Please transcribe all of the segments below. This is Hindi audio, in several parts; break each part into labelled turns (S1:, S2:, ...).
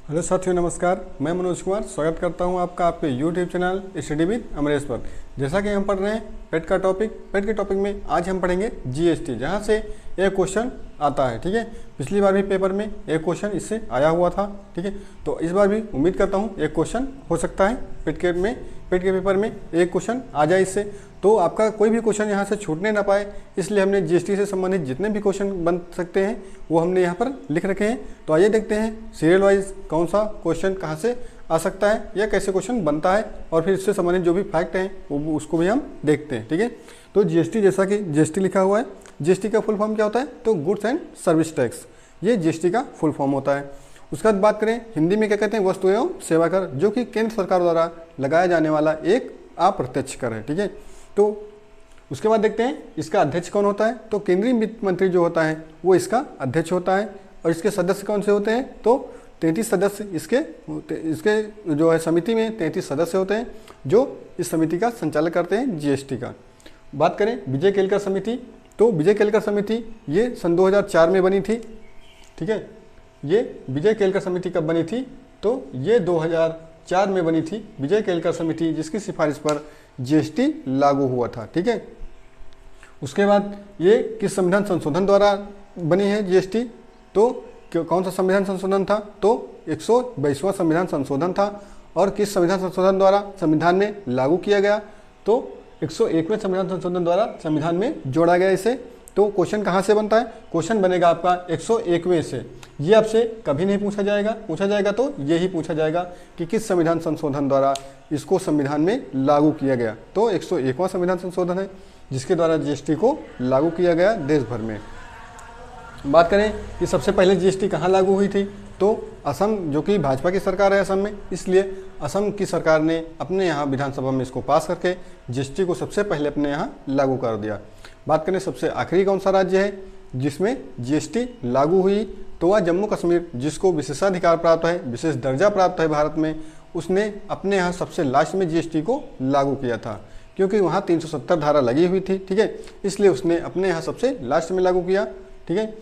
S1: हेलो साथियों, नमस्कार। मैं मनोज कुमार स्वागत करता हूं आपका आपके YouTube channel study with Amresh पर। जैसा कि हम पढ़ रहे हैं पेट के टॉपिक में आज हम पढ़ेंगे जीएसटी, जहां से एक क्वेश्चन आता है। ठीक है, पिछली बार भी पेपर में एक क्वेश्चन इससे आया हुआ था। ठीक है, तो इस बार भी उम्मीद करता हूं एक क्वेश्चन हो सकता है पेट के पेपर में एक क्वेश्चन आ जाए इससे, तो आपका कोई भी क्वेश्चन यहाँ से छूटने ना पाए, इसलिए हमने जीएसटी से संबंधित जितने भी क्वेश्चन बन सकते हैं वो हमने यहाँ पर लिख रखे हैं। तो आइए देखते हैं सीरियल वाइज कौन सा क्वेश्चन कहाँ से आ सकता है या कैसे क्वेश्चन बनता है, और फिर इससे संबंधित जो भी फैक्ट हैं वो उसको भी हम देखते हैं। ठीक है, तो जीएसटी, जैसा कि जीएसटी लिखा हुआ है, जीएसटी का फुल फॉर्म क्या होता है? तो गुड्स एंड सर्विस टैक्स, ये जीएसटी का फुल फॉर्म होता है। उसके बाद बात करें हिंदी में क्या कहते हैं? वस्तु एवं सेवा कर, जो कि केंद्र सरकार द्वारा लगाया जाने वाला एक अप्रत्यक्ष कर है। ठीक है, तो उसके बाद देखते हैं इसका अध्यक्ष कौन होता है? तो केंद्रीय वित्त मंत्री जो होता है वो इसका अध्यक्ष होता है। और इसके सदस्य कौन से होते हैं? तो 33 सदस्य इसके जो है समिति में 33 सदस्य होते हैं जो इस समिति का संचालन करते हैं जीएसटी का। बात करें विजय केलकर समिति, तो विजय केलकर समिति ये सन 2004 में बनी थी। ठीक है, ये विजय केलकर समिति कब बनी थी? तो ये 2004 में बनी थी विजय केलकर समिति, जिसकी सिफारिश पर जीएसटी लागू हुआ था। ठीक है, उसके बाद ये किस संविधान संशोधन द्वारा बनी है जीएसटी? तो कौन सा संविधान संशोधन था? तो 122वां संविधान संशोधन था। और किस संविधान संशोधन द्वारा संविधान में लागू किया गया? तो 101वें संविधान संशोधन द्वारा संविधान में जोड़ा गया इसे। तो क्वेश्चन कहाँ से बनता है? क्वेश्चन बनेगा आपका 101वें से। ये आपसे कभी नहीं पूछा जाएगा तो यही पूछा जाएगा कि किस संविधान संशोधन द्वारा इसको संविधान में लागू किया गया। तो 101वां संविधान संशोधन है जिसके द्वारा जीएसटी को लागू किया गया देश भर में। बात करें कि सबसे पहले जीएसटी कहाँ लागू हुई थी? तो असम, जो कि भाजपा की सरकार है असम में, इसलिए असम की सरकार ने अपने यहाँ विधानसभा में इसको पास करके जीएसटी को सबसे पहले अपने यहाँ लागू कर दिया। बात करें सबसे आखिरी कौन सा राज्य है जिसमें जीएसटी लागू हुई? तो वह जम्मू कश्मीर, जिसको विशेषाधिकार प्राप्त है, विशेष दर्जा प्राप्त है भारत में, उसने अपने यहाँ सबसे लास्ट में जीएसटी को लागू किया था, क्योंकि वहाँ 370 धारा लगी हुई थी। ठीक है, इसलिए उसने अपने यहाँ सबसे लास्ट में लागू किया। ठीक है,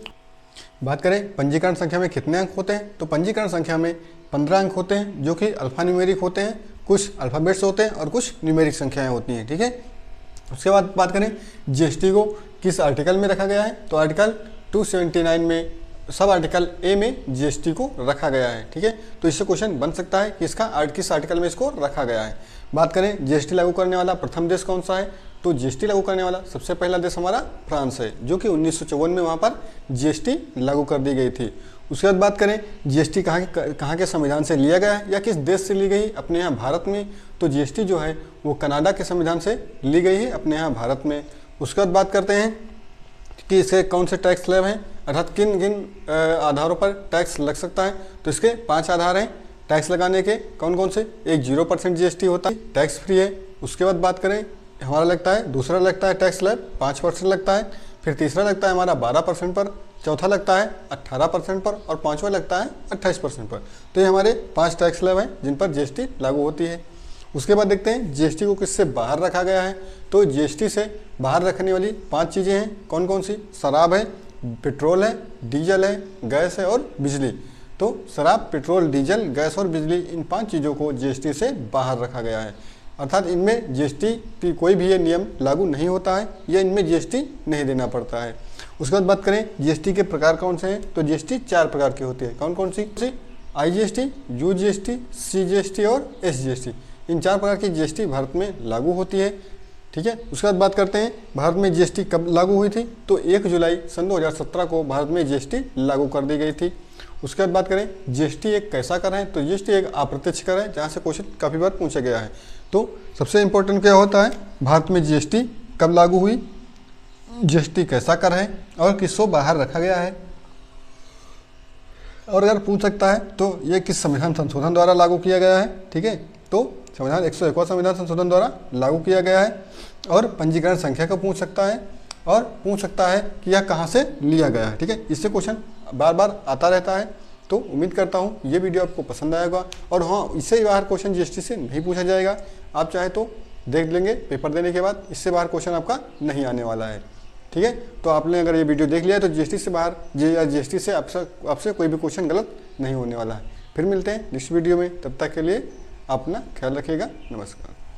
S1: बात करें पंजीकरण संख्या में कितने अंक होते हैं? तो पंजीकरण संख्या में 15 अंक होते हैं, जो कि अल्फा न्यूमेरिक होते हैं, कुछ अल्फ़ाबेट्स होते हैं और कुछ न्यूमेरिक संख्याएं होती हैं। ठीक है, उसके बाद बात करें जीएसटी को किस आर्टिकल में रखा गया है? तो आर्टिकल 279 में सब आर्टिकल ए में जीएसटी को रखा गया है। ठीक है, तो इससे क्वेश्चन बन सकता है कि इसका किस आर्टिकल में इसको रखा गया है। बात करें जीएसटी लागू करने वाला प्रथम देश कौन सा है? तो जीएसटी लागू करने वाला सबसे पहला देश हमारा फ्रांस है, जो कि 1954 में वहाँ पर जीएसटी लागू कर दी गई थी। उसके बाद बात करें जीएसटी कहाँ के संविधान से लिया गया है या किस देश से ली गई? अपने यहाँ भारत में। तो जीएसटी जो है वो कनाडा के संविधान से ली गई है अपने यहाँ भारत में। उसके बाद बात करते हैं कि इसके कौन से टैक्स स्लैब हैं, अर्थात किन किन आधारों पर टैक्स लग सकता है? तो इसके 5 आधार हैं टैक्स लगाने के। कौन कौन से? एक 0% जीएसटी होता है, टैक्स फ्री है। उसके बाद बात करें हमारा लगता है, दूसरा लगता है टैक्स स्लैब 5% लगता है, फिर तीसरा लगता है हमारा 12% पर, चौथा लगता है 18% पर, और पाँचवा लगता है 28% पर। तो ये हमारे 5 टैक्स स्लैब हैं जिन पर जीएसटी लागू होती है। उसके बाद देखते हैं जीएसटी को किससे बाहर रखा गया है? तो जीएसटी से बाहर रखने वाली 5 चीज़ें हैं। कौन कौन सी? शराब है, पेट्रोल है, डीजल है, गैस है और बिजली। तो शराब, पेट्रोल, डीजल, गैस और बिजली, इन 5 चीज़ों को जीएसटी से बाहर रखा गया है, अर्थात इनमें जीएसटी की कोई भी ये नियम लागू नहीं होता है या इनमें जीएसटी नहीं देना पड़ता है। उसके बाद बात करें जीएसटी के प्रकार कौन से हैं? तो जीएसटी 4 प्रकार की होती है। कौन कौन सी? आईजीएसटी, यूजीएसटी, सीजीएसटी और एसजीएसटी। इन 4 प्रकार की जीएसटी भारत में लागू होती है। ठीक है, उसके बाद बात करते हैं भारत में जीएसटी कब लागू हुई थी? तो 1 जुलाई सन 2017 को भारत में जीएसटी लागू कर दी गई थी। उसके बाद बात करें जीएसटी एक कैसा कर है? तो जीएसटी एक अप्रत्यक्ष कर है, जहाँ से क्वेश्चन काफ़ी बार पूछा गया है। तो सबसे इम्पोर्टेंट क्या होता है? भारत में जीएसटी कब लागू हुई, जीएसटी कैसा कर है और किसको बाहर रखा गया है। और अगर पूछ सकता है तो ये किस संविधान संशोधन द्वारा लागू किया गया है। ठीक है, तो संविधान 101वां संविधान संशोधन द्वारा लागू किया गया है। और पंजीकरण संख्या को पूछ सकता है, और पूछ सकता है कि यह कहाँ से लिया गया है। ठीक है, इससे क्वेश्चन बार बार आता रहता है। तो उम्मीद करता हूँ ये वीडियो आपको पसंद आएगा। और हाँ, इससे बाहर क्वेश्चन जीएसटी से नहीं पूछा जाएगा, आप चाहे तो देख लेंगे पेपर देने के बाद, इससे बाहर क्वेश्चन आपका नहीं आने वाला है। ठीक है, तो आपने अगर ये वीडियो देख लिया तो जीएसटी से बाहर या जीएसटी से आपसे कोई भी क्वेश्चन गलत नहीं होने वाला है। फिर मिलते हैं नेक्स्ट वीडियो में, तब तक के लिए अपना ख्याल रखिएगा। नमस्कार।